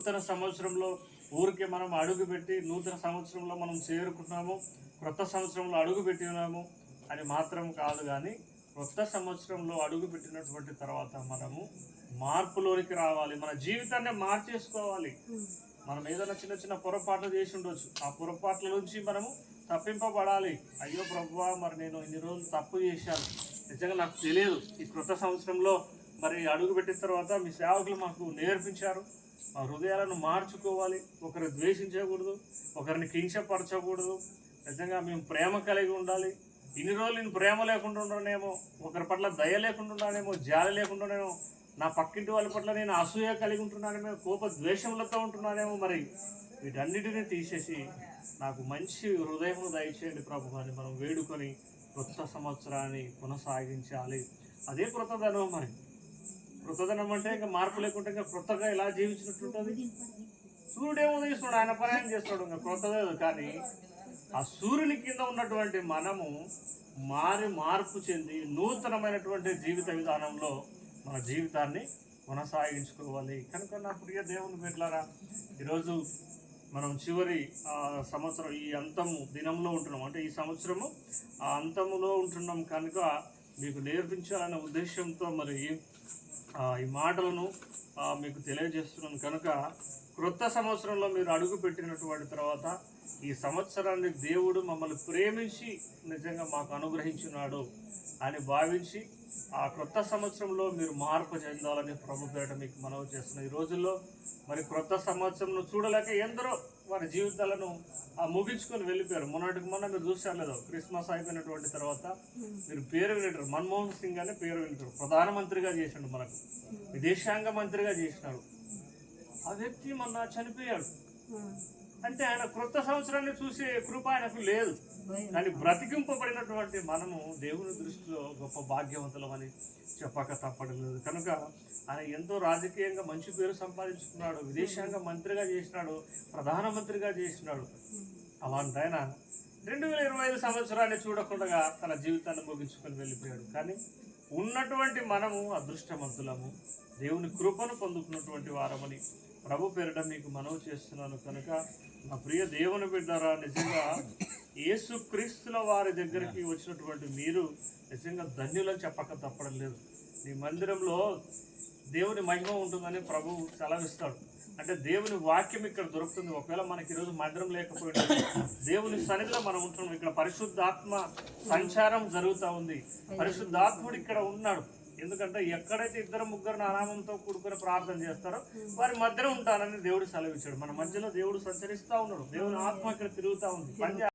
నూతన సంవత్సరంలో ఊరికే మనం అడుగుపెట్టి నూతన సంవత్సరంలో మనం చేరుకున్నాము, క్రొత్త సంవత్సరంలో అడుగుపెట్టి ఉన్నాము అని మాత్రం కాదు, కానీ కొత్త సంవత్సరంలో అడుగుపెట్టినటువంటి తర్వాత మనము మార్పులోనికి రావాలి, మన జీవితాన్ని మార్చేసుకోవాలి. మనం ఏదైనా చిన్న చిన్న పొరపాట్లు చేసి ఉండొచ్చు, ఆ పొరపాట్ల నుంచి మనము తప్పింపబడాలి. అయ్యో ప్రభువా, మరి నేను ఇన్ని రోజులు తప్పు చేశాను, నిజంగా నాకు తెలియదు. ఈ క్రొత్త సంవత్సరంలో మరి అడుగుపెట్టిన తర్వాత మీ సేవకులు మాకు నేర్పించారు, మా హృదయాలను మార్చుకోవాలి, ఒకరు ద్వేషించకూడదు, ఒకరిని కించపరచకూడదు, నిజంగా మేము ప్రేమ కలిగి ఉండాలి. ఇన్ని రోజులు నేను ప్రేమ లేకుండా ఉండనేమో, ఒకరి పట్ల దయ లేకుండా ఉన్నానేమో, జాలి లేకుండానేమో, నా పక్కింటి వాళ్ళ పట్ల నేను అసూయ కలిగి ఉంటున్నానేమో, కోప ద్వేషములతో ఉంటున్నానేమో. మరి వీటన్నిటినీ తీసేసి నాకు మంచి హృదయం దయచేయండి ప్రభు అని మనం వేడుకొని కొత్త సంవత్సరాన్ని కొనసాగించాలి. అదే కృతదనం. మరి కృతదనం అంటే ఇంకా మార్పు లేకుంటే ఇంకా కొత్తగా ఎలా జీవించినట్టుంటుంది. సూర్యుడేమో తీస్తున్నాడు, ఆయన పరాయం చేస్తాడు, ఇంకా కొత్తదే. కానీ ఆ సూర్యుని కింద ఉన్నటువంటి మనము మార్పు చెంది నూతనమైనటువంటి జీవిత విధానంలో మన జీవితాన్ని కొనసాగించుకోవాలి. కనుక నా ప్రియ దేవుని బిడ్డలారా, ఈరోజు మనం చివరి సంవత్సరం ఈ అంతము దినంలో ఉంటున్నాం, అంటే ఈ సంవత్సరము ఆ అంతములో ఉంటున్నాం. కనుక మీకు నేర్పించాలనే ఉద్దేశంతో మరి ఈ మాటలను మీకు తెలియజేస్తున్నాను. కనుక క్రొత్త సంవత్సరంలో మీరు అడుగు పెట్టినటువంటి తర్వాత ఈ సంవత్సరాన్ని దేవుడు మమ్మల్ని ప్రేమించి నిజంగా మాకు అనుగ్రహించున్నాడు అని భావించి ఆ క్రొత్త సంవత్సరంలో మీరు మార్పు చెందాలని ప్రభు పేరిట మీకు మనవి చేస్తున్న ఈ రోజుల్లో మరి క్రొత్త సంవత్సరం చూడలేక ఎందరో వారి జీవితాలను ముగించుకొని వెళ్ళిపోయారు. మొన్నటికి మొన్న మీరు చూసారు లేదో, క్రిస్మస్ అయిపోయినటువంటి తర్వాత మీరు పేరు వింటారు, మన్మోహన్ సింగ్ అనే పేరు వింటారు. ప్రధానమంత్రిగా చేసినాడు, మనకు విదేశాంగ మంత్రిగా చేసినాడు. ఆ వ్యక్తి మొన్న చనిపోయాడు. అంటే ఆయన క్రొత్త సంవత్సరాన్ని చూసే కృప ఆయనకు లేదు. కానీ బ్రతికింపబడినటువంటి మనము దేవుని దృష్టిలో గొప్ప భాగ్యవంతులమని చెప్పక తప్పడం. కనుక ఆయన ఎంతో రాజకీయంగా మంచి పేరు సంపాదించుకున్నాడు, విదేశాంగ మంత్రిగా చేసినాడు, ప్రధానమంత్రిగా చేసినాడు. అలాంటి ఆయన 2025 సంవత్సరాన్ని చూడకుండా తన జీవితాన్ని ముగించుకొని వెళ్ళిపోయాడు. కానీ ఉన్నటువంటి మనము అదృష్టవంతులము, దేవుని కృపను పొందుకున్నటువంటి వారమని ప్రభు పేరిట మీకు మనవి చేస్తున్నాను. కనుక నా ప్రియ దేవుని బిడ్డారా, నిజంగా యేసుక్రీస్తుల వారి దగ్గరికి వచ్చినటువంటి మీరు నిజంగా ధన్యులని చెప్పక తప్పడం లేదు. ఈ మందిరంలో దేవుని మహిమ ఉంటుందని ప్రభు సెలవిస్తాడు. అంటే దేవుని వాక్యం ఇక్కడ దొరుకుతుంది. ఒకవేళ మనకి ఈరోజు మందిరం లేకపోయినా దేవుని సన్నిధిలో మనం ఉంటున్నాం. ఇక్కడ పరిశుద్ధాత్మ సంచారం జరుగుతూ ఉంది, పరిశుద్ధాత్ముడు ఇక్కడ ఉన్నాడు. ఎందుకంటే ఎక్కడైతే ఇద్దరు ముగ్గురు నామంతో కూడుకుని ప్రార్థన చేస్తారో వారి మధ్యలో ఉంటానని దేవుడు సెలవిచ్చాడు. మన మధ్యలో దేవుడు సంచరిస్తూ ఉన్నాడు, దేవుని ఆత్మ ఇక్కడ తిరుగుతూ ఉంది.